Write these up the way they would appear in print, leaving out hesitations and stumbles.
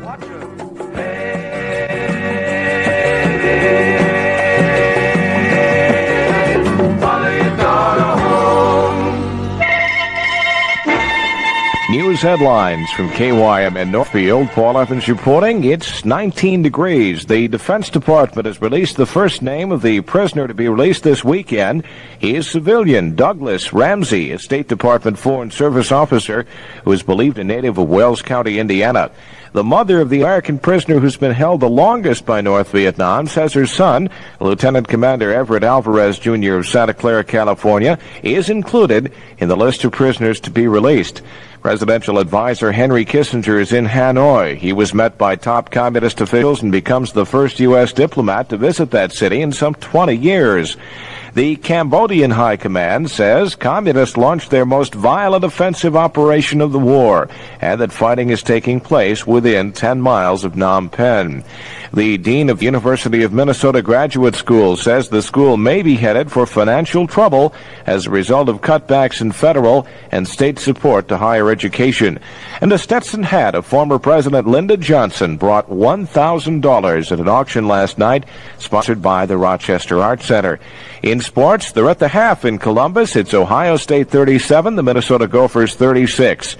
News headlines from KYMN Northfield. Paul Evans reporting. It's 19 degrees. The Defense Department has released the first name of the prisoner to be released this weekend. He is civilian Douglas Ramsey, a State Department Foreign Service officer who is believed a native of Wells County, Indiana. The mother of the American prisoner who's been held the longest by North Vietnam says her son, Lieutenant Commander Everett Alvarez, Jr. of Santa Clara, California, is included in the list of prisoners to be released. Presidential advisor Henry Kissinger is in Hanoi. He was met by top communist officials and becomes the first U.S. diplomat to visit that city in some 20 years. The Cambodian High Command says communists launched their most violent offensive operation of the war and that fighting is taking place within 10 miles of Phnom Penh. The dean of the University of Minnesota Graduate School says the school may be headed for financial trouble as a result of cutbacks in federal and state support to higher education. And a Stetson hat of former President Lyndon Johnson brought $1,000 at an auction last night, sponsored by the Rochester Art Center. In sports, they're at the half in Columbus. It's Ohio State 37, the Minnesota Gophers 36.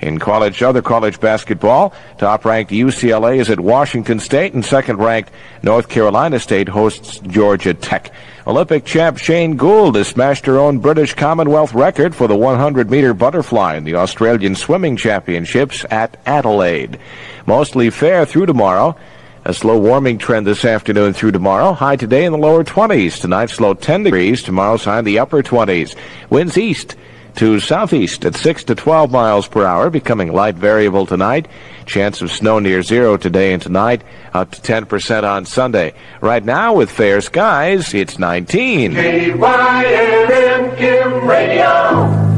In other college basketball, top-ranked UCLA is at Washington State, and second-ranked North Carolina State hosts Georgia Tech. Olympic champ Shane Gould has smashed her own British Commonwealth record for the 100-meter butterfly in the Australian Swimming Championships at Adelaide. Mostly fair through tomorrow. A slow warming trend this afternoon through tomorrow. High today in the lower 20s. Tonight's low 10 degrees. Tomorrow's high in the upper 20s. Winds east to southeast at 6 to 12 miles per hour, becoming light variable tonight. Chance of snow near zero today and tonight, up to 10% on Sunday. Right now, with fair skies, it's 19. KYMN Kim Radio.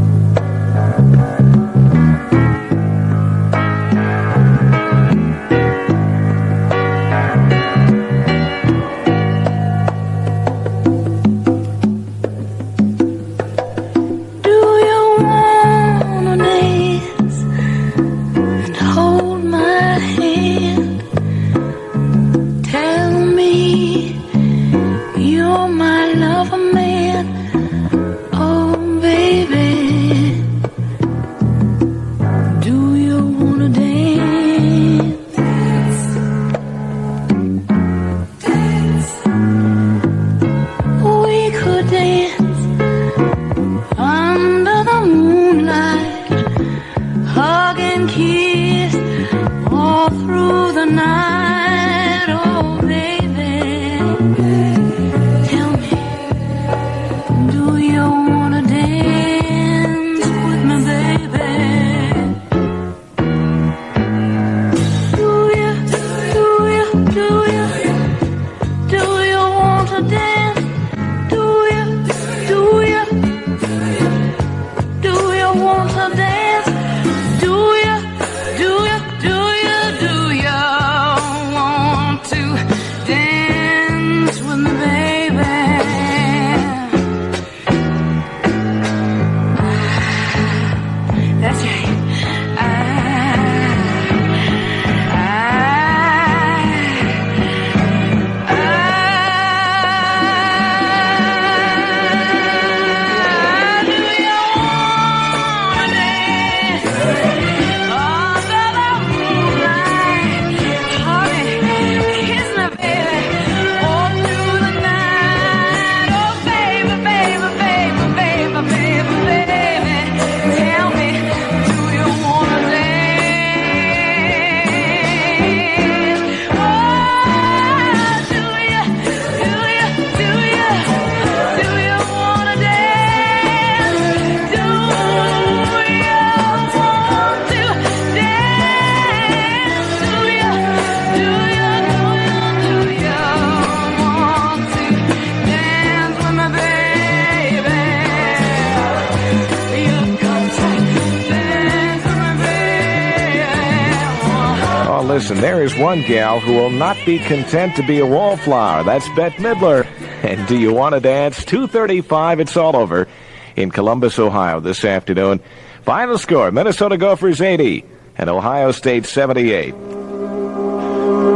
Listen, there is one gal who will not be content to be a wallflower. That's Bette Midler. And do you want to dance? 2:35, it's all over in Columbus, Ohio this afternoon. Final score, Minnesota Gophers 80 and Ohio State 78.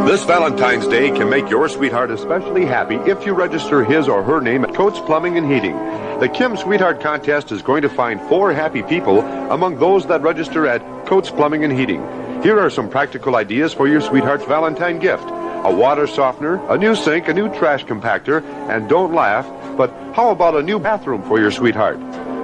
This Valentine's Day can make your sweetheart especially happy if you register his or her name at Coates Plumbing and Heating. The Kim Sweetheart Contest is going to find 4 happy people among those that register at Coates Plumbing and Heating. Here are some practical ideas for your sweetheart's Valentine gift. A water softener, a new sink, a new trash compactor, and don't laugh, but how about a new bathroom for your sweetheart?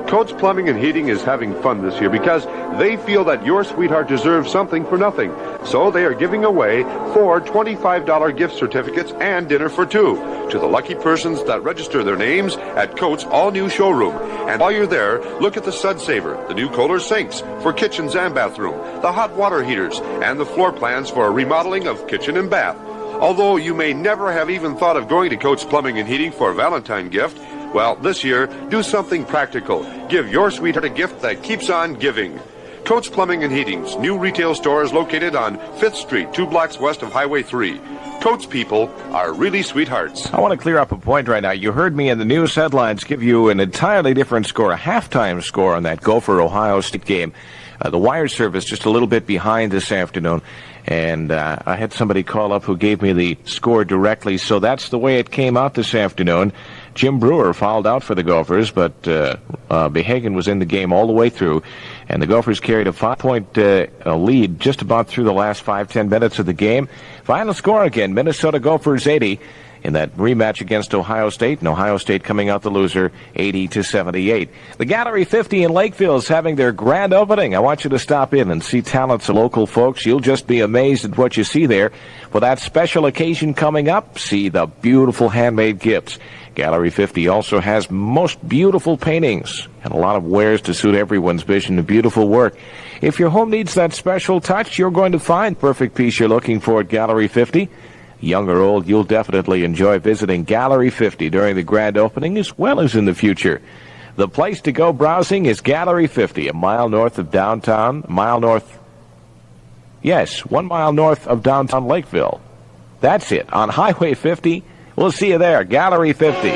Coates Plumbing and Heating is having fun this year because they feel that your sweetheart deserves something for nothing. So they are giving away 4 $25 gift certificates and dinner for 2 to the lucky persons that register their names at Coates' all-new showroom. And while you're there, look at the Sud Saver, the new Kohler sinks for kitchens and bathroom, the hot water heaters, and the floor plans for a remodeling of kitchen and bath. Although you may never have even thought of going to Coates Plumbing and Heating for a Valentine gift, well, this year, do something practical. Give your sweetheart a gift that keeps on giving. Coates Plumbing and Heating's new retail store is located on 5th Street, 2 blocks west of Highway 3. Coates people are really sweethearts. I want to clear up a point right now. You heard me in the news headlines give you an entirely different score, a halftime score on that Gopher-Ohio State game. The wire service just a little bit behind this afternoon, and I had somebody call up who gave me the score directly, so that's the way it came out this afternoon. Jim Brewer fouled out for the Gophers, but Behagen was in the game all the way through, and the Gophers carried a 5-point lead just about through the last 5-10 minutes of the game. Final score again, Minnesota Gophers 80 in that rematch against Ohio State, and Ohio State coming out the loser 80-78. The Gallery 50 in Lakeville is having their grand opening. I want you to stop in and see talents of local folks. You'll just be amazed at what you see there. For that special occasion coming up, see the beautiful handmade gifts. Gallery 50 also has most beautiful paintings and a lot of wares to suit everyone's vision of beautiful work. If your home needs that special touch, you're going to find the perfect piece you're looking for at Gallery 50. Young or old, you'll definitely enjoy visiting Gallery 50 during the grand opening as well as in the future. The place to go browsing is Gallery 50, a mile north of downtown, 1 mile north of downtown Lakeville. That's it, on Highway 50. We'll see you there, Gallery 50.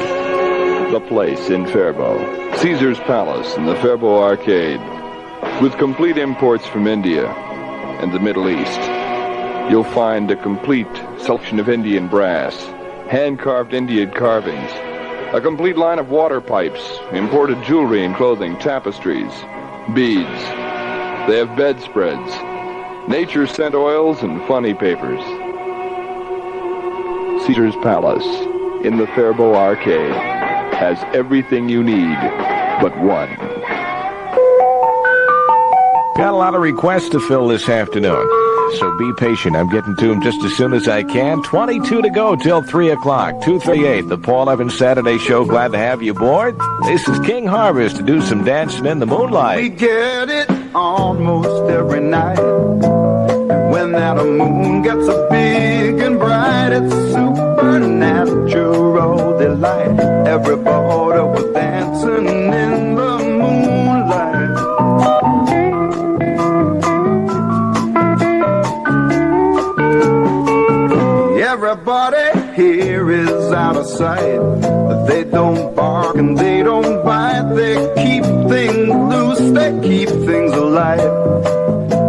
The place in Faribault, Caesar's Palace in the Faribault Arcade, with complete imports from India and the Middle East. You'll find a complete selection of Indian brass, hand-carved Indian carvings, a complete line of water pipes, imported jewelry and clothing, tapestries, beads. They have bedspreads, nature scent oils, and funny papers. Caesar's Palace in the Faribault Arcade has everything you need but one. Got a lot of requests to fill this afternoon, so be patient. I'm getting to them just as soon as I can. 22 to go till 3 o'clock. 2:38, the Paul Evans Saturday Show. Glad to have you aboard. This is King Harvest to do some dancing in the moonlight. We get it almost every night. And when that moon gets so big and bright, it's a supernatural delight. Everybody was dancing in the moonlight. Everybody here is out of sight. They don't bark and they don't bite. They keep things loose, they keep things alive.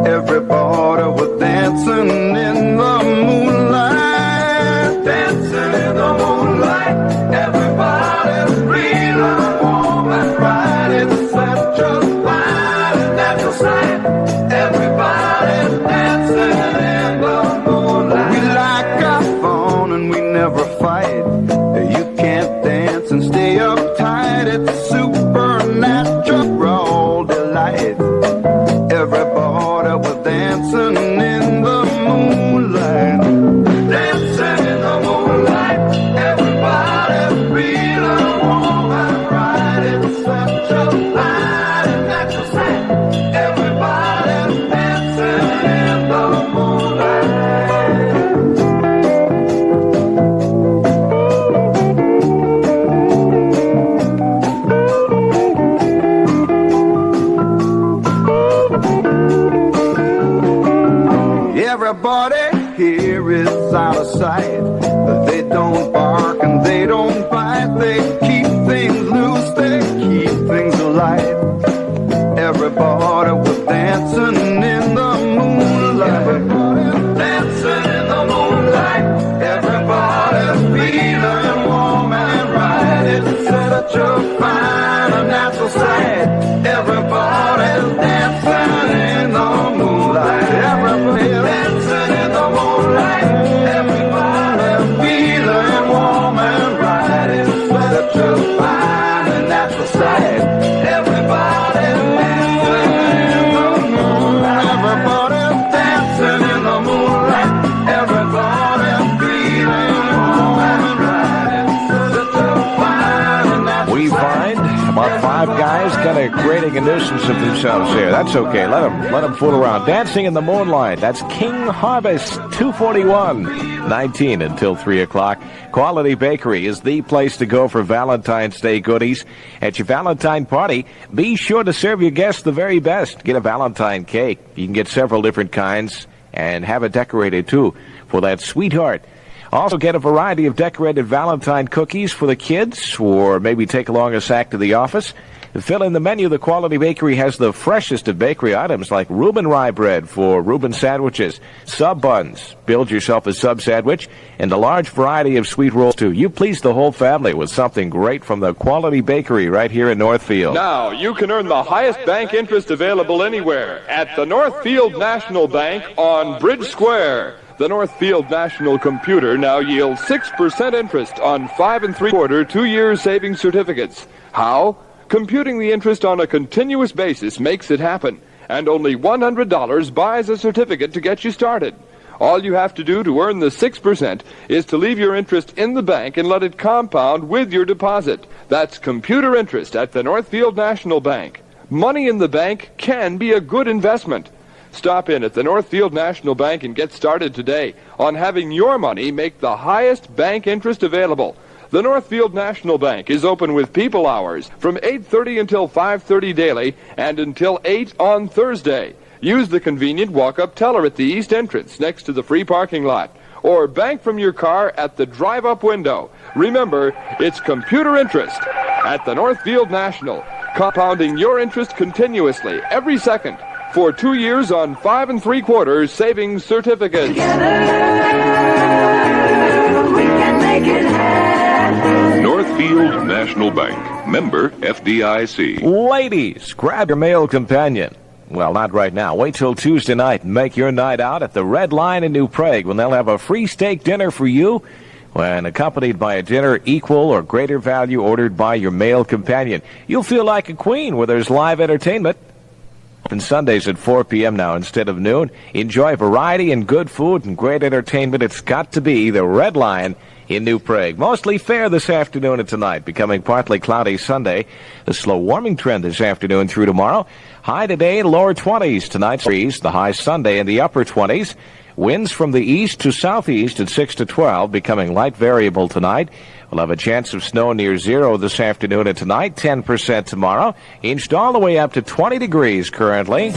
Everybody was dancing in the moonlight. Dancing in the moonlight. Everybody's feeling warm and bright. It's such a fine and natural sight. Everybody's dancing in the moonlight. We like our fun and we never fight. You can't dance and stay uptight. It's supernatural delight. Everybody was dancing in the moonlight. Dancing in the moonlight. Everybody's feeling warm and bright. It's such a fine and natural sight. Everybody's dancing in the moonlight. Everybody here is out of sight. They don't bark and they don't bite. They keep things loose, they keep things alive. Everybody was dancing in the moonlight. Everybody dancing in the moonlight. creating a nuisance of themselves here. That's okay. Let them fool around. Dancing in the Moonlight. That's King Harvest, 241. 19 until 3 o'clock. Quality Bakery is the place to go for Valentine's Day goodies. At your Valentine party, be sure to serve your guests the very best. Get a Valentine cake. You can get several different kinds and have it decorated, too, for that sweetheart. Also get a variety of decorated Valentine cookies for the kids, or maybe take along a sack to the office. To fill in the menu, the Quality Bakery has the freshest of bakery items like Reuben rye bread for Reuben sandwiches, sub buns, build yourself a sub sandwich, and a large variety of sweet rolls too. You please the whole family with something great from the Quality Bakery right here in Northfield. Now you can earn the highest bank interest available anywhere at the Northfield National Bank on Bridge Square. The Northfield National Computer now yields 6% interest on 5 3/4 2-year savings certificates. How? Computing the interest on a continuous basis makes it happen, and only $100 buys a certificate to get you started. All you have to do to earn the 6% is to leave your interest in the bank and let it compound with your deposit. That's computer interest at the Northfield National Bank. Money in the bank can be a good investment. Stop in at the Northfield National Bank and get started today on having your money make the highest bank interest available. The Northfield National Bank is open with people hours from 8:30 until 5:30 daily and until 8 on Thursday. Use the convenient walk-up teller at the east entrance next to the free parking lot, or bank from your car at the drive-up window. Remember, it's computer interest at the Northfield National, compounding your interest continuously every second for 2 years on 5 3/4 savings certificates. Together, we can make it happen. Northfield National Bank, member FDIC. Ladies, grab your male companion. Well, not right now. Wait till Tuesday night and make your night out at the Red Lion in New Prague when they'll have a free steak dinner for you when accompanied by a dinner equal or greater value ordered by your male companion. You'll feel like a queen where there's live entertainment. And Sundays at 4 p.m. now instead of noon. Enjoy variety and good food and great entertainment. It's got to be the Red Lion in New Prague. Mostly fair this afternoon and tonight, becoming partly cloudy Sunday. The slow warming trend this afternoon through tomorrow. High today, lower 20s. Tonight's breeze, the high Sunday in the upper 20s. Winds from the east to southeast at 6 to 12, becoming light variable tonight. We'll have a chance of snow near zero this afternoon and tonight, 10% tomorrow. Inched all the way up to 20 degrees currently.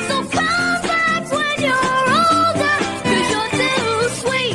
So come back when you're older, 'cause you're too sweet.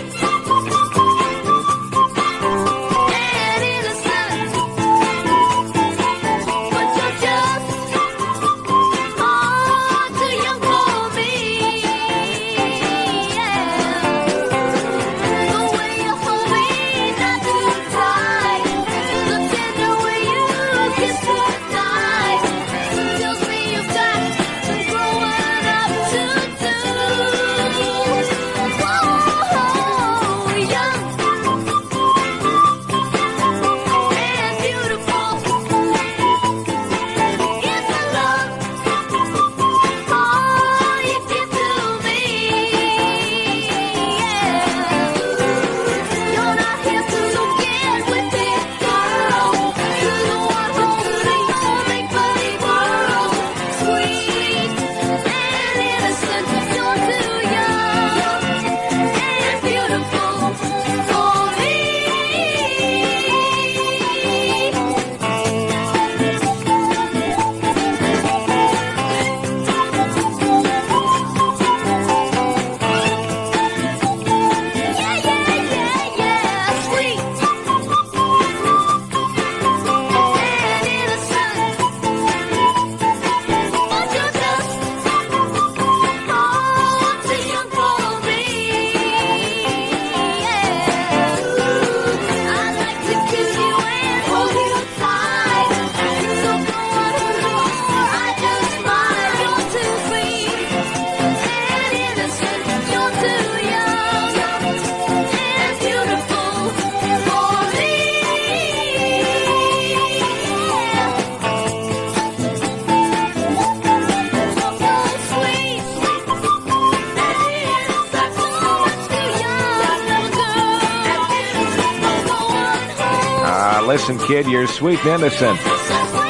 listen, kid, you're sweet and innocent,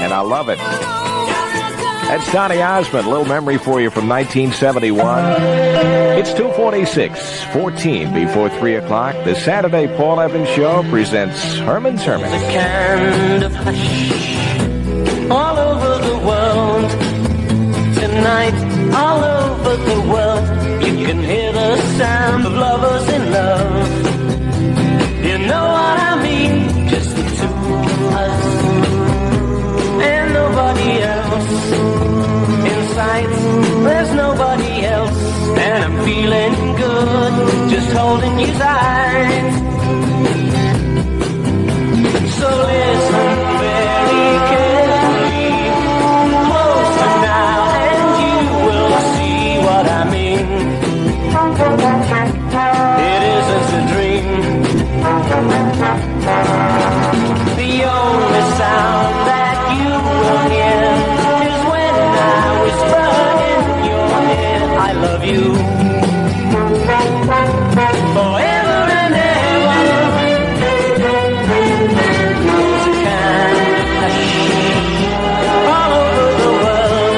and I love it. That's Donny Osmond. A little memory for you from 1971. It's 2:46, 14 before 3 o'clock. The Saturday Paul Evans Show presents Herman's Hermits. There's a kind of hush all over the world tonight, all over the world. You can hear the sound of lovers in love. You know what I mean? Just the two of us and nobody else. In sight, there's nobody else, and I'm feeling good just holding you tight. So listen very carefully, closer now, and you will see what I mean. It isn't a dream. The only sound that you will hear is when I whisper in your ear, I love you forever and ever. There's a kind of hush all over the world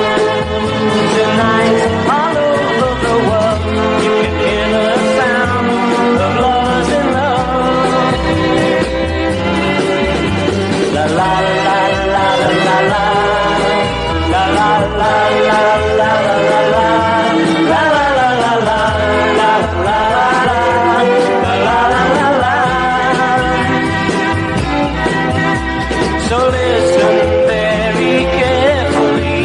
tonight, all over the world. You can hear the sound of lovers in love. La la la la la la la la la la la la so listen very carefully,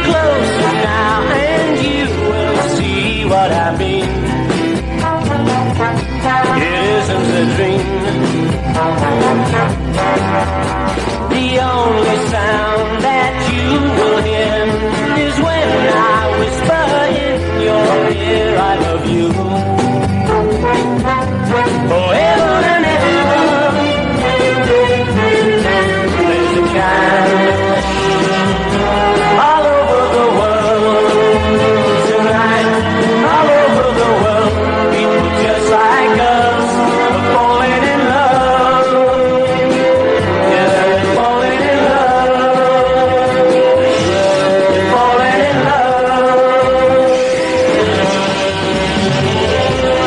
closer now, and you will see what I mean. It isn't a dream. The only sound that you will hear is when I whisper in your ear, I love you forever and ever. There's a kind of hush all over the world tonight, all over the world. People just like us are falling in love. Yeah, they're falling in love. They're falling in love.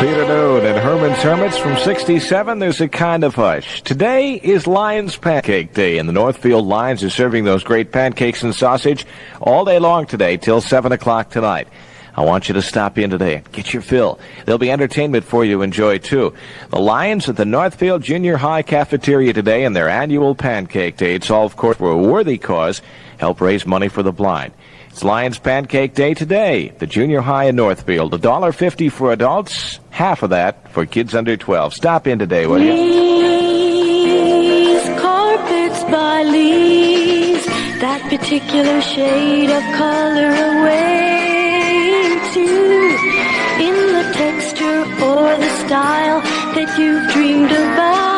Peter Noon and Herman's Hermits from 67. There's a kind of hush. Today is Lions Pancake Day, and the Northfield Lions are serving those great pancakes and sausage all day long today till 7 o'clock tonight. I want you to stop in today and get your fill. There'll be entertainment for you to enjoy, too. The Lions at the Northfield Junior High Cafeteria today in their annual Pancake Day. It's all, of course, for a worthy cause. Help raise money for the blind. It's Lions Pancake Day today. The Junior High in Northfield. $1.50 for adults, half of that for kids under 12. Stop in today, will you? Lee's carpets by Lee's, that particular shade of color away to in the texture or the style that you've dreamed about.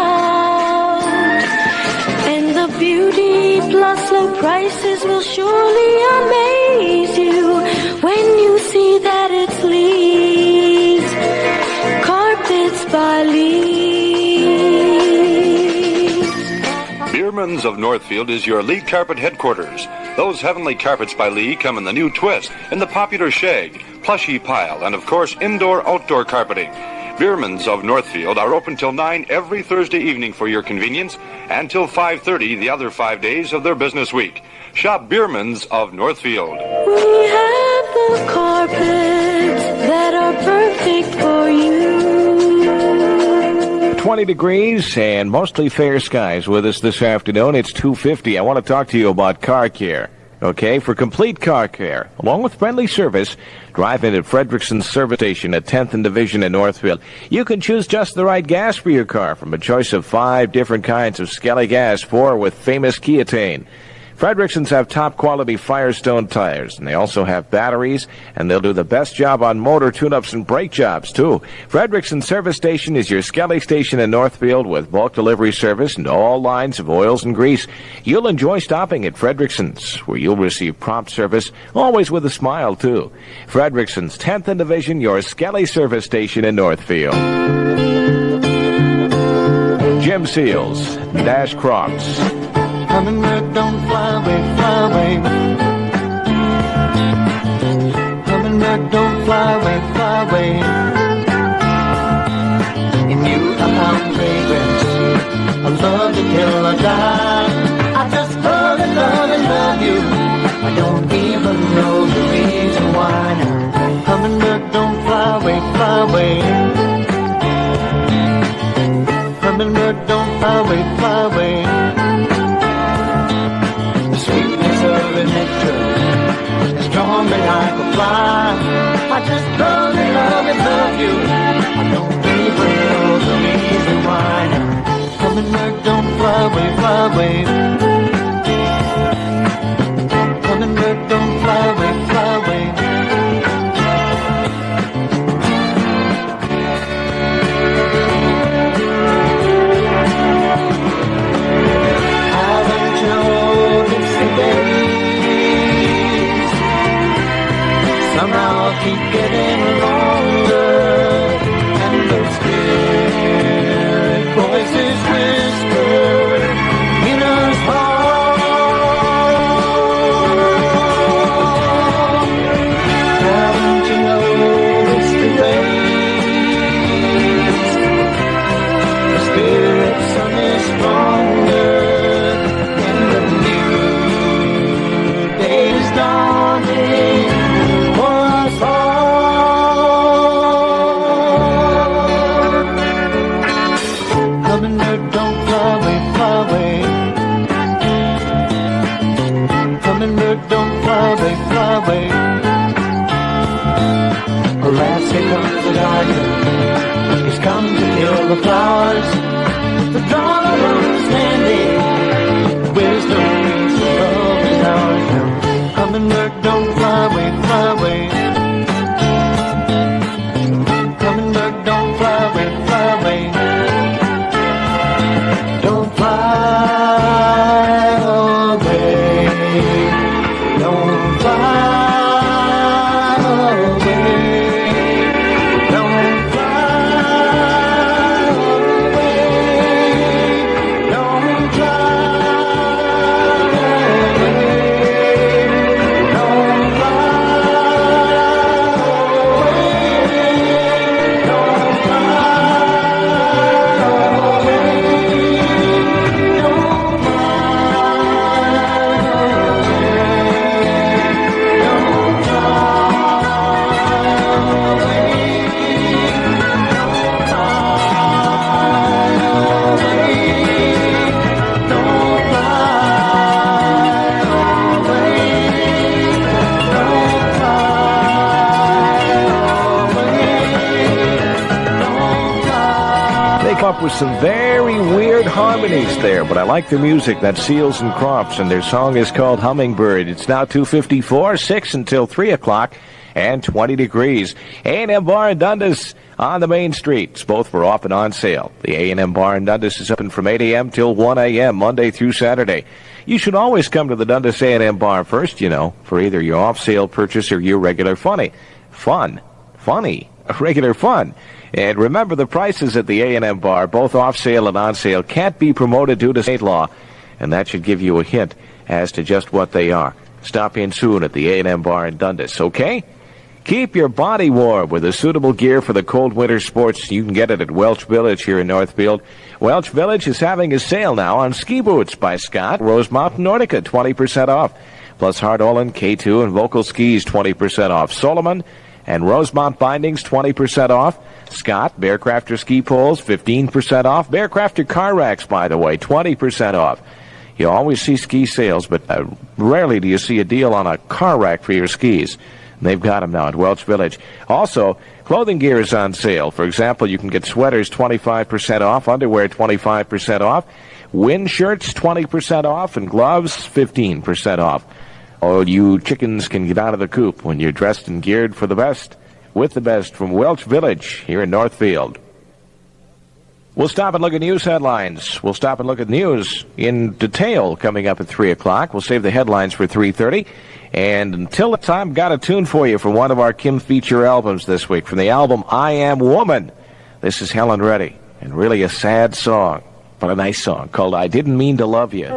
And the beauty plus low prices will surely amaze you when you see that it's Lee's Carpets by Lee's. Bierman's of Northfield is your Lee Carpet headquarters. Those heavenly carpets by Lee come in the new twist, in the popular shag, plushy pile, and of course indoor-outdoor carpeting. Bierman's of Northfield are open till 9 every Thursday evening for your convenience, and till 5:30 the other 5 days of their business week. Shop Bierman's of Northfield. We have the carpets that are perfect for you. 20 degrees and mostly fair skies with us this afternoon. It's 2:50. I want to talk to you about car care. Okay, for complete car care, along with friendly service, drive in at Fredrickson's service station at 10th and Division in Northfield. You can choose just the right gas for your car from a choice of 5 different kinds of Skelly gas, 4 with famous Keatane. Fredrickson's have top-quality Firestone tires, and they also have batteries, and they'll do the best job on motor tune-ups and brake jobs, too. Fredrickson's service station is your Skelly station in Northfield with bulk delivery service and all lines of oils and grease. You'll enjoy stopping at Fredrickson's, where you'll receive prompt service, always with a smile, too. Fredrickson's, 10th and Division, your Skelly service station in Northfield. Kim Seals, Dash Crops. Hummingbird, don't fly away, fly away. Hummingbird, don't fly away, fly away. In you I found fragrance, I love you till I die. I just love and love and love you. I don't even know the reason why now. Hummingbird, don't fly away, fly away. Hummingbird, don't fly away, fly away. The sweetness of the nectar has drawn me like a fly. I just love and love and love you. I don't even know the reason why now. Hummingbird, don't fly away, fly away. Hummingbird, don't fly away, fly away. Haven't you noticed the days somehow keep getting longer, and those spirit voices whisper in us heart. Haven't you noticed the days the spirit sun is stronger, and the new day is dawning for us all. Hummingbird, don't fly away, fly away. Hummingbird, don't fly away, fly away. Alas, here comes the tiger. He's come to kill the flowers. The dawn of understanding, wisdom, peace, and love is ours now. Hummingbird, don't fly away, fly away. Hummingbird, don't fly away, fly away. Don't fly away. Don't fly away. Don't fly away. Don't fly away. Don't Up with some very weird harmonies there, but I like the music. That's Seals and Crops, and their song is called Hummingbird. It's now 2:54, 6 until 3 o'clock, and 20 degrees. A&M Bar in Dundas on the main streets. Both were off and on sale. The A&M Bar in Dundas is open from 8 a.m. till 1 a.m., Monday through Saturday. You should always come to the Dundas A&M Bar first, you know, for either your off-sale purchase or your regular regular fun. And remember, the prices at the A&M Bar, both off-sale and on-sale, can't be promoted due to state law, and that should give you a hint as to just what they are. Stop in soon at the A&M Bar in Dundas, okay? Keep your body warm with the suitable gear for the cold winter sports. You can get it at Welch Village here in Northfield. Welch Village is having a sale now on ski boots by Scott, Rosemount, Nordica, 20% off. Plus Hardolin, K2, and Vocal Skis, 20% off. Solomon and Rosemount Bindings, 20% off. Scott, Bearcrafter ski poles, 15% off. Bearcrafter car racks, by the way, 20% off. You always see ski sales, but rarely do you see a deal on a car rack for your skis. And they've got them now at Welch Village. Also, clothing gear is on sale. For example, you can get sweaters 25% off, underwear 25% off, wind shirts 20% off, and gloves 15% off. All you chickens can get out of the coop when you're dressed and geared for the best, with the best from Welch Village here in Northfield. We'll stop and look at news headlines. We'll stop and look at news in detail coming up at 3 o'clock. We'll save the headlines for 3:30. And until the time, got a tune for you from one of our Kim feature albums this week, from the album I Am Woman. This is Helen Reddy, and really a sad song. What a nice song called I Didn't Mean to Love You.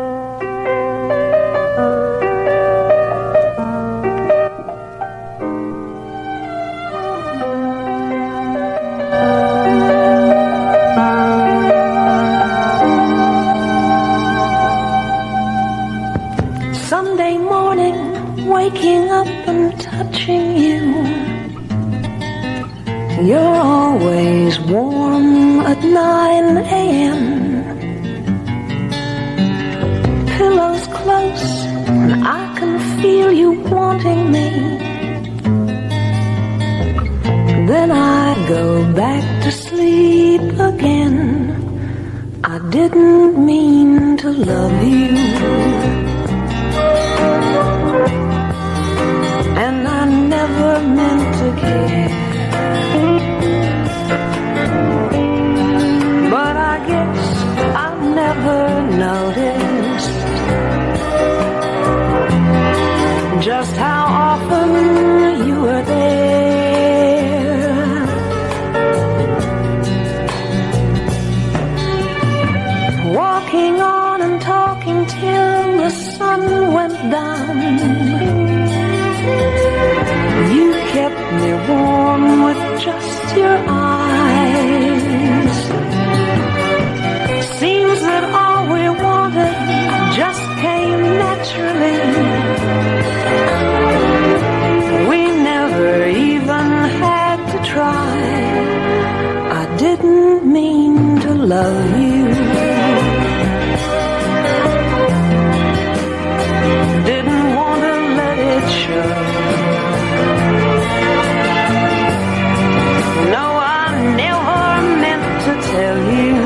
Sunday morning, waking up and touching you. You're always warm at 9 a.m. Pillows close, and I can feel you wanting me. Then I go back to sleep again. I didn't mean to love you, and I never meant to care. But I guess I never noticed just how often you were there. Walking on and talking till the sun went down. You kept me warm with just your eyes. Seems that all we wanted just came naturally. We never even had to try. I didn't mean to love you. Didn't want to let it show. No, I never meant to tell you.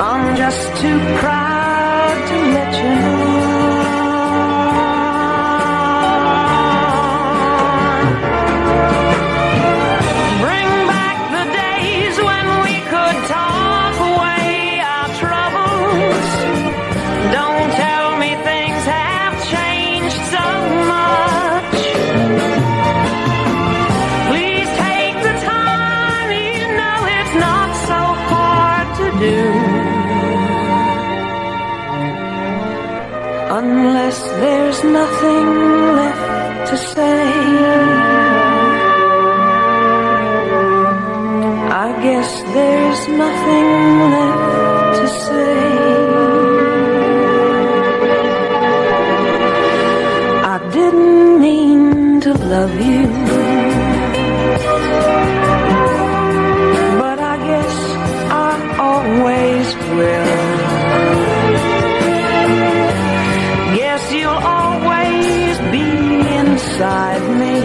I'm just too proud to let you know. Bring back the days when we could talk away our troubles. Don't tell me things have changed so much. Please take the time, you know it's not so hard to do. Unless there's nothing left to say, I guess there's nothing left to say. I didn't mean to love you, but I guess I always will. Guess you'll always be inside me,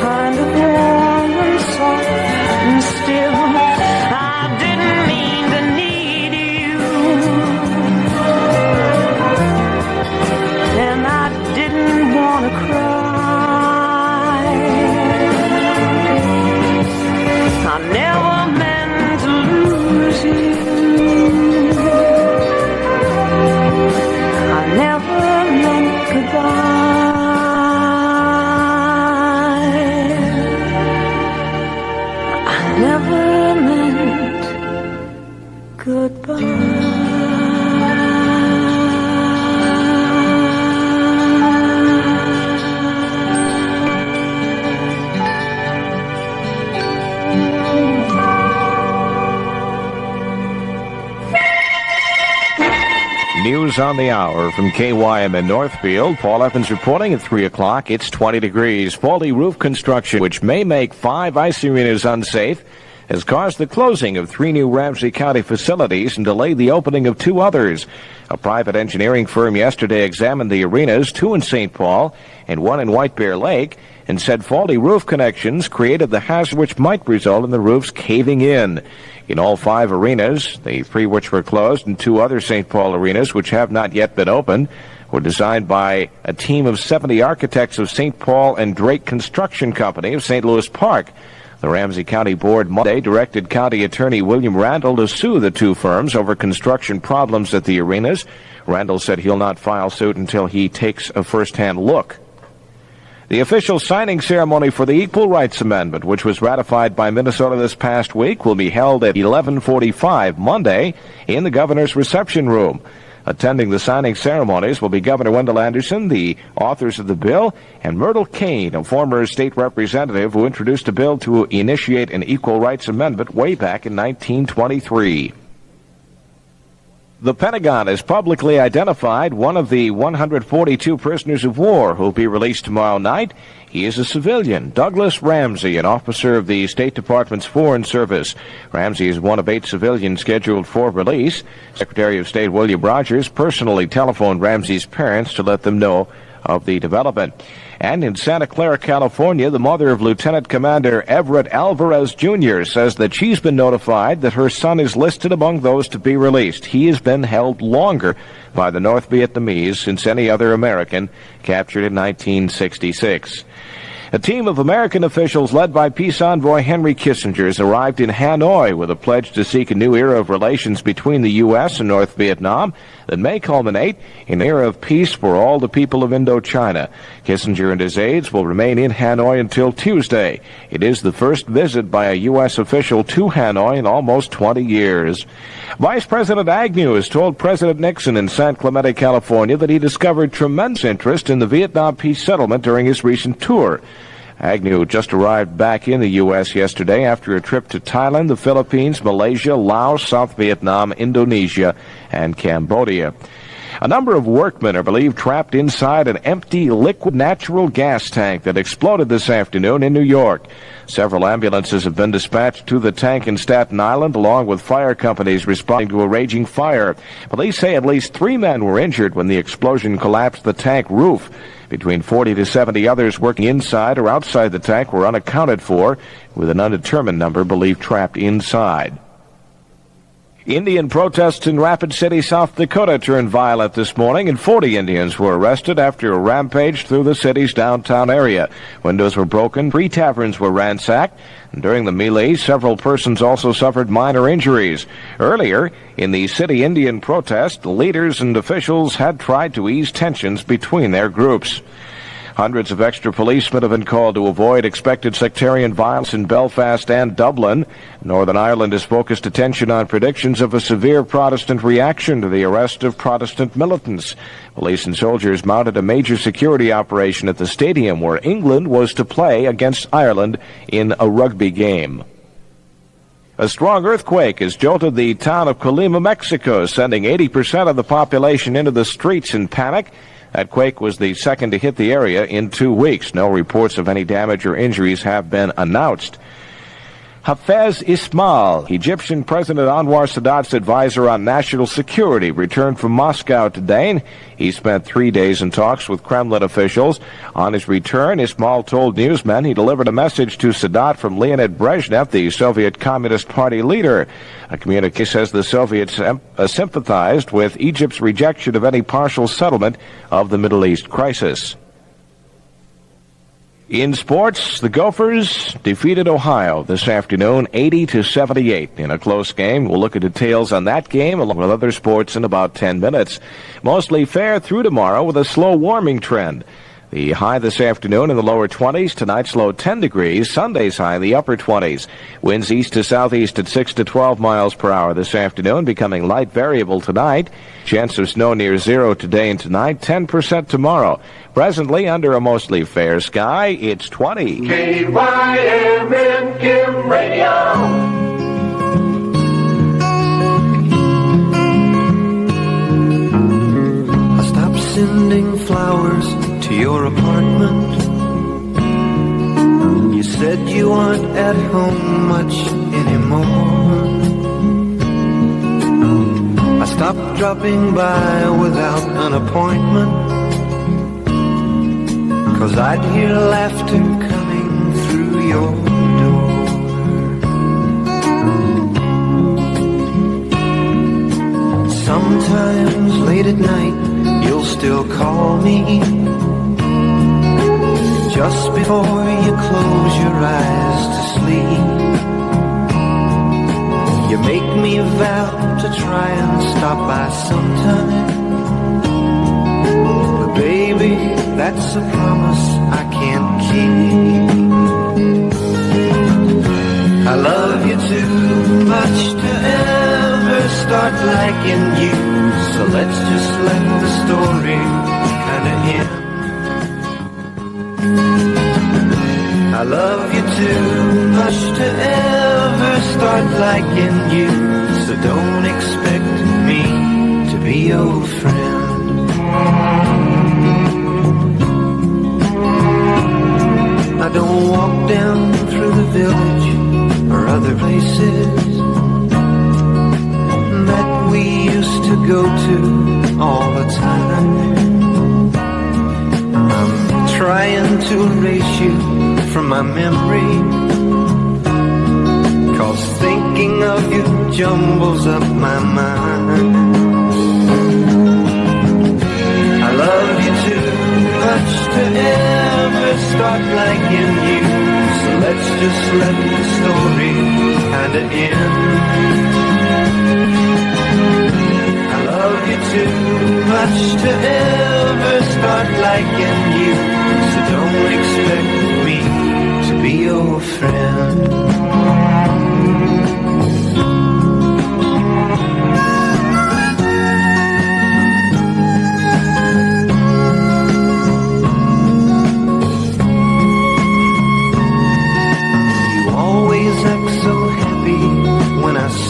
kind of warm and soft and still. I didn't mean to need you, and I didn't want to cry. I never meant to lose you. I never meant goodbye. I never meant goodbye. News on the hour from KYMN Northfield. Paul Evans reporting at 3 o'clock. It's 20 degrees. Faulty roof construction, which may make 5 ice arenas unsafe, has caused the closing of 3 new Ramsey County facilities and delayed the opening of 2 others. A private engineering firm yesterday examined the arenas, 2 in St. Paul and 1 in White Bear Lake, and said faulty roof connections created the hazard which might result in the roofs caving in. In all 5 arenas, the 3 which were closed and 2 other St. Paul arenas which have not yet been opened, were designed by a team of 70 architects of St. Paul and Drake Construction Company of St. Louis Park. The Ramsey County Board Monday directed County Attorney William Randall to sue the 2 firms over construction problems at the arenas. Randall said he'll not file suit until he takes a first-hand look. The official signing ceremony for the Equal Rights Amendment, which was ratified by Minnesota this past week, will be held at 11:45 Monday in the governor's reception room. Attending the signing ceremonies will be Governor Wendell Anderson, the authors of the bill, and Myrtle Cain, a former state representative who introduced a bill to initiate an Equal Rights Amendment way back in 1923. The Pentagon has publicly identified one of the 142 prisoners of war who will be released tomorrow night. He is a civilian, Douglas Ramsey, an officer of the State Department's Foreign Service. Ramsey is one of 8 civilians scheduled for release. Secretary of State William Rogers personally telephoned Ramsey's parents to let them know of the development. And in Santa Clara, California, the mother of Lieutenant Commander Everett Alvarez Jr. says that she's been notified that her son is listed among those to be released. He has been held longer by the North Vietnamese since any other American captured in 1966. A team of American officials led by peace envoy Henry Kissinger has arrived in Hanoi with a pledge to seek a new era of relations between the U.S. and North Vietnam that may culminate in an era of peace for all the people of Indochina. Kissinger and his aides will remain in Hanoi until Tuesday. It is the first visit by a U.S. official to Hanoi in almost 20 years. Vice President Agnew has told President Nixon in San Clemente, California, that he discovered tremendous interest in the Vietnam peace settlement during his recent tour. Agnew just arrived back in the U.S. yesterday after a trip to Thailand, the Philippines, Malaysia, Laos, South Vietnam, Indonesia, and Cambodia. A number of workmen are believed trapped inside an empty liquid natural gas tank that exploded this afternoon in New York. Several ambulances have been dispatched to the tank in Staten Island, along with fire companies responding to a raging fire. Police say at least 3 men were injured when the explosion collapsed the tank roof. Between 40 to 70 others working inside or outside the tank were unaccounted for, with an undetermined number believed trapped inside. Indian protests in Rapid City, South Dakota turned violent this morning, and 40 Indians were arrested after a rampage through the city's downtown area. Windows were broken, 3 taverns were ransacked, and during the melee, several persons also suffered minor injuries. Earlier, in the city Indian protest, leaders and officials had tried to ease tensions between their groups. Hundreds of extra policemen have been called to avoid expected sectarian violence in Belfast and Dublin. Northern Ireland has focused attention on predictions of a severe Protestant reaction to the arrest of Protestant militants. Police and soldiers mounted a major security operation at the stadium where England was to play against Ireland in a rugby game. A strong earthquake has jolted the town of Colima, Mexico, sending 80% of the population into the streets in panic. That quake was the second to hit the area in 2 weeks. No reports of any damage or injuries have been announced. Hafez Ismail, Egyptian President Anwar Sadat's advisor on national security, returned from Moscow today. He spent 3 days in talks with Kremlin officials. On his return, Ismail told newsmen he delivered a message to Sadat from Leonid Brezhnev, the Soviet Communist Party leader. A communique says the Soviets sympathized with Egypt's rejection of any partial settlement of the Middle East crisis. In sports, the Gophers defeated Ohio this afternoon 80-78 in a close game. We'll look at details on that game along with other sports in about 10 minutes. Mostly fair through tomorrow with a slow warming trend. The high this afternoon in the lower 20s, tonight's low 10 degrees, Sunday's high in the upper 20s. Winds east to southeast at 6 to 12 miles per hour this afternoon, becoming light variable tonight. Chance of snow near 0 today and tonight, 10% tomorrow. Presently, under a mostly fair sky, it's 20. KYMN Kim Radio. Sending flowers to your apartment. You said you aren't at home much anymore. I stopped dropping by without an appointment, 'cause I'd hear laughter coming through your door. Sometimes late at night you'll still call me, just before you close your eyes to sleep. You make me vow to try and stop by sometime, but baby, that's a promise I can't key. I love you too much to ever start liking you, so let's just let the story kinda end. I love you too much to ever start liking you, so don't expect me to be your friend. I don't walk down through the village or other places that we used to go to all the time. I'm trying to erase you from my memory, 'cause thinking of you jumbles up my mind. I love you too much to ever start liking you, so let's just let the story kinda end. I love you too much to ever start liking you, so don't expect me to be your friend.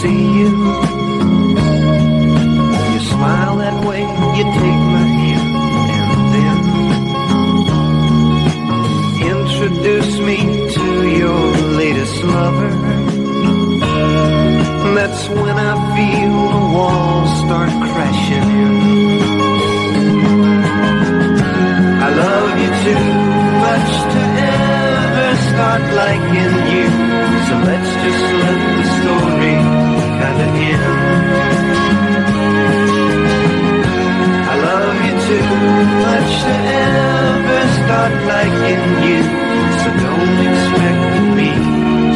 See you. You smile that way, you take my hand, and then introduce me to your latest lover. That's when I feel the walls start crashing in. I love you too much to ever start liking you, so let's just let the story kinda end. I love you too much to ever start liking you, so don't expect me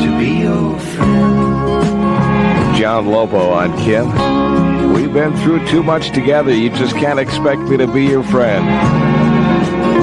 to be your friend. John Lobo on Kim. We've been through too much together. You just can't expect me to be your friend.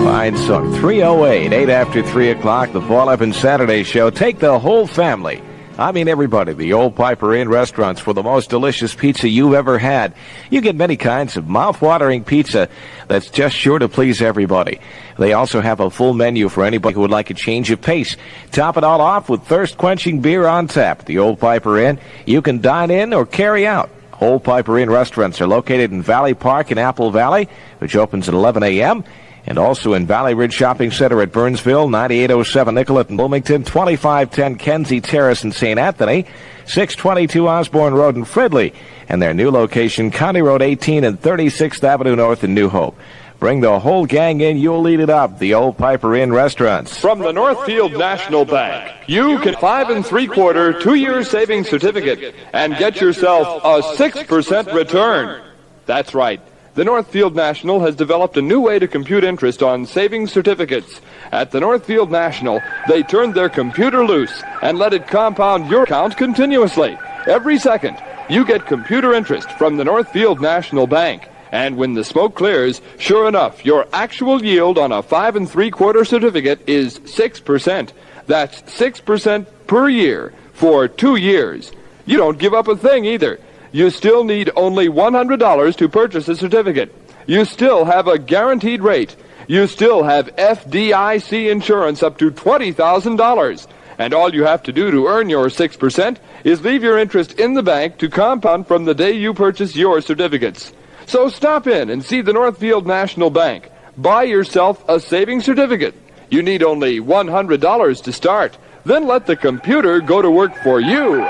Fine song. 3:08, 8 after 3 o'clock, the Paul Evans Saturday Show. Take the whole family. I mean everybody, the Old Piper Inn restaurants for the most delicious pizza you've ever had. You get many kinds of mouth-watering pizza that's just sure to please everybody. They also have a full menu for anybody who would like a change of pace. Top it all off with thirst-quenching beer on tap. The Old Piper Inn. You can dine in or carry out. Old Piper Inn restaurants are located in Valley Park in Apple Valley, which opens at 11 a.m., and also in Valley Ridge Shopping Center at Burnsville, 9807 Nicollet in Bloomington, 2510 Kenzie Terrace in St. Anthony, 622 Osborne Road in Fridley, and their new location, County Road 18 and 36th Avenue North in New Hope. Bring the whole gang in, you'll eat it up. The Old Piper Inn restaurants. From the Northfield National Bank, you can 5 3/4 2-year savings certificate and get yourself a 6% return. That's right. The Northfield National has developed a new way to compute interest on savings certificates. At the Northfield National, they turned their computer loose and let it compound your account continuously. Every second, you get computer interest from the Northfield National Bank. And when the smoke clears, sure enough, your actual yield on a 5 3/4 certificate is 6%. That's 6% per year for 2 years. You don't give up a thing either. You still need only $100 to purchase a certificate. You still have a guaranteed rate. You still have FDIC insurance up to $20,000. And all you have to do to earn your 6% is leave your interest in the bank to compound from the day you purchase your certificates. So stop in and see the Northfield National Bank. Buy yourself a savings certificate. You need only $100 to start. Then let the computer go to work for you.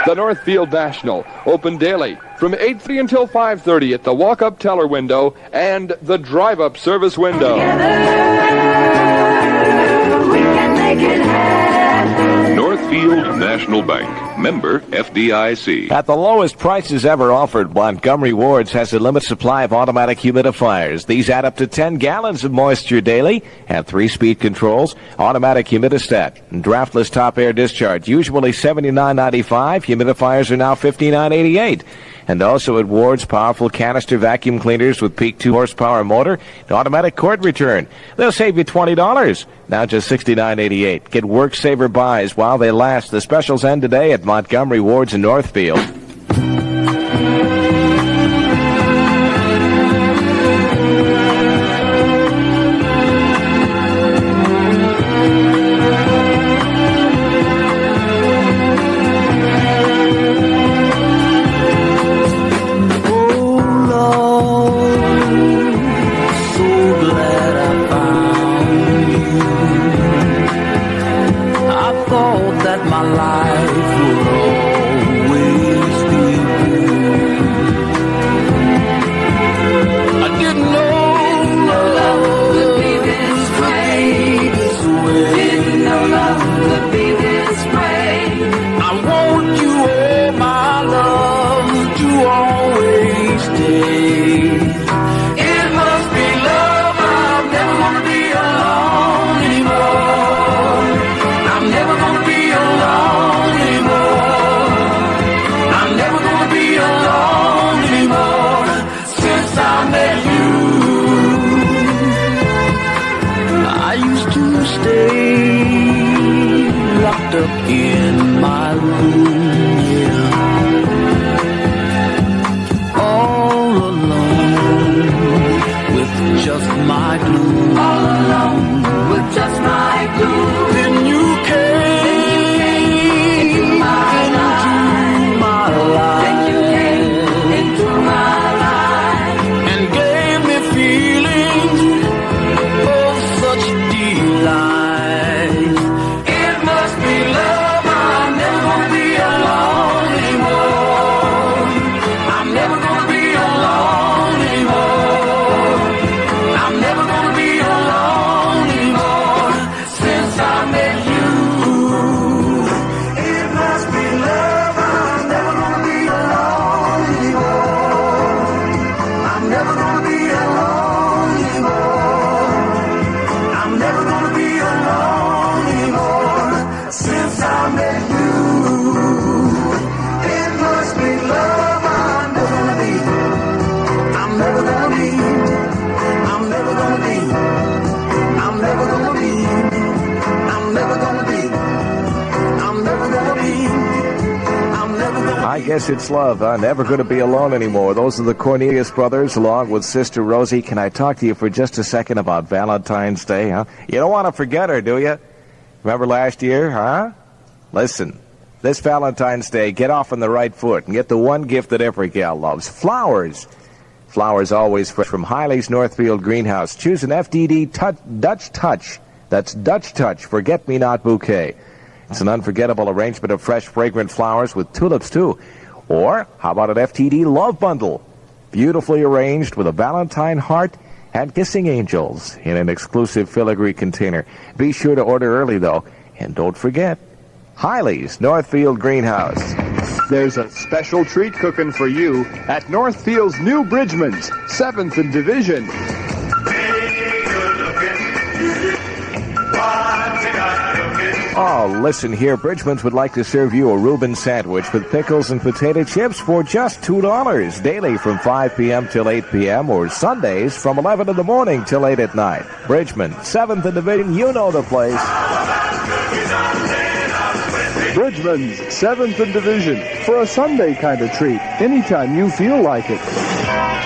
The Northfield National, open daily from 8:30 until 5:30 at the walk-up teller window and the drive-up service window. We can make it happen. Northfield National Bank, member FDIC. At the lowest prices ever offered, Montgomery Ward's has a limited supply of automatic humidifiers. These add up to 10 gallons of moisture daily, have 3-speed controls, automatic humidistat, and draftless top air discharge. Usually $79.95. Humidifiers are now $59.88. And also at Ward's, powerful canister vacuum cleaners with peak 2 horsepower motor and automatic cord return. They'll save you $20. Now just $69.88. Get work-saver buys while they last. The specials end today at Montgomery, Ward's, and Northfield. In my room, yeah, all alone with just my glue. All alone with just my glue. Then you came into my life. Then you came into my life and gave me feelings of such delight. I guess it's love. I'm never going to be alone anymore. Those are the Cornelius brothers along with Sister Rosie. Can I talk to you for just a second about Valentine's Day, huh? You don't want to forget her, do you? Remember last year, huh? Listen, this Valentine's Day, get off on the right foot and get the one gift that every gal loves. Flowers. Flowers always fresh from Hiley's Northfield Greenhouse. Choose an FDD Dutch Touch. That's Dutch Touch Forget-Me-Not Bouquet. It's an unforgettable arrangement of fresh, fragrant flowers with tulips, too. Or, how about an FTD Love Bundle? Beautifully arranged with a Valentine heart and kissing angels in an exclusive filigree container. Be sure to order early, though. And don't forget, Hiley's Northfield Greenhouse. There's a special treat cooking for you at Northfield's new Bridgman's, 7th in Division. Oh, listen here. Bridgman's would like to serve you a Reuben sandwich with pickles and potato chips for just $2 daily from 5 p.m. till 8 p.m. or Sundays from 11 in the morning till 8 at night. Bridgman, 7th in Division. You know the place. Bridgman's, 7th in Division, for a Sunday kind of treat, anytime you feel like it.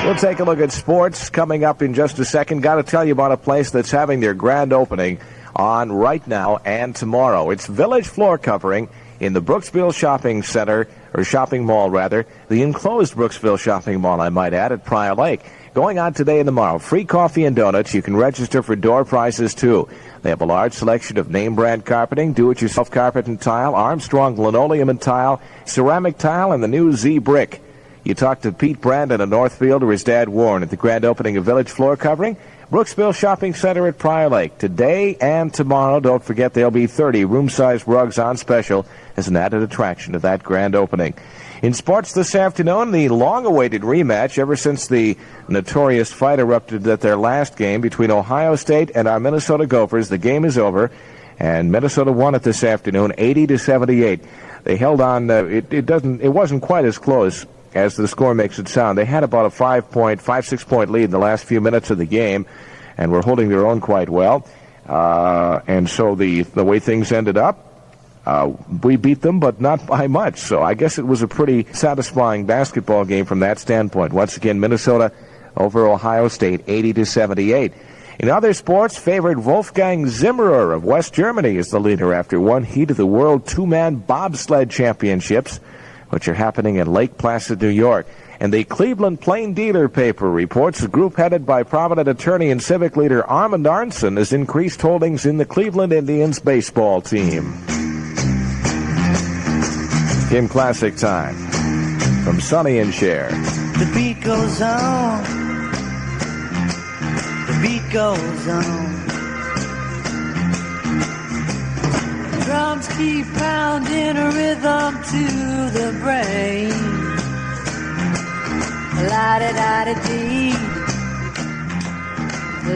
We'll take a look at sports coming up in just a second. Got to tell you about a place that's having their grand opening on right now and tomorrow. It's Village Floor Covering in the Brooksville Shopping Center, or Shopping Mall, rather. The enclosed Brooksville Shopping Mall, I might add, at Prior Lake. Going on today and tomorrow. Free coffee and donuts. You can register for door prizes, too. They have a large selection of name-brand carpeting, do-it-yourself carpet and tile, Armstrong linoleum and tile, ceramic tile, and the new Z Brick. You talk to Pete Brandon of Northfield or his dad Warren at the grand opening of Village Floor Covering, Brooksville Shopping Center at Prior Lake. Today and tomorrow, don't forget, there'll be 30 room-sized rugs on special as an added attraction to that grand opening. In sports this afternoon, the long-awaited rematch ever since the notorious fight erupted at their last game between Ohio State and our Minnesota Gophers. The game is over, and Minnesota won it this afternoon, 80-78. They held on. It wasn't quite as close as the score makes it sound. They had about a 6 point lead in the last few minutes of the game, and were holding their own quite well. And so the way things ended up, we beat them, but not by much. So I guess it was a pretty satisfying basketball game from that standpoint. Once again, Minnesota over Ohio State, 80-78. In other sports, favorite Wolfgang Zimmerer of West Germany is the leader after one heat of the World Two-Man Bobsled Championships, which are happening in Lake Placid, New York. And the Cleveland Plain Dealer paper reports a group headed by prominent attorney and civic leader Armand Arnson has increased holdings in the Cleveland Indians baseball team. In classic time, from Sonny and Cher. The beat goes on. The beat goes on. Drums keep pounding a rhythm to the brain. La-da-da-da-dee.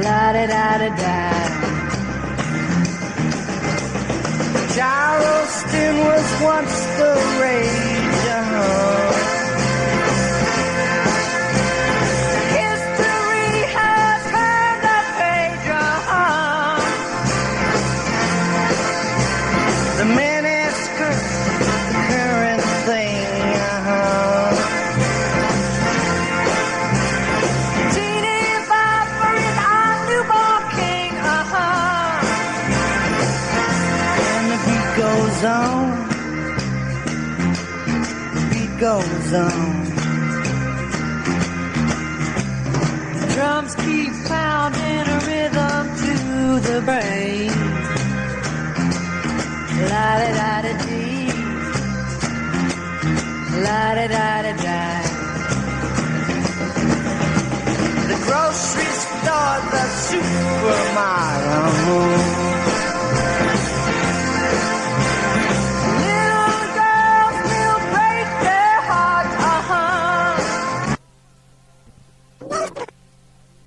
La-da-da-da-da. Charleston was once the rage, History has turned that page, The miniskirt, the current thing, Teeny Bopper is our newborn king, And the beat goes on. The beat goes on. Drums keep pounding a rhythm to the brain. La-da-da-da-dee. La-da-da-da-da. The grocery store, the supermarket. Little girls will break their hearts,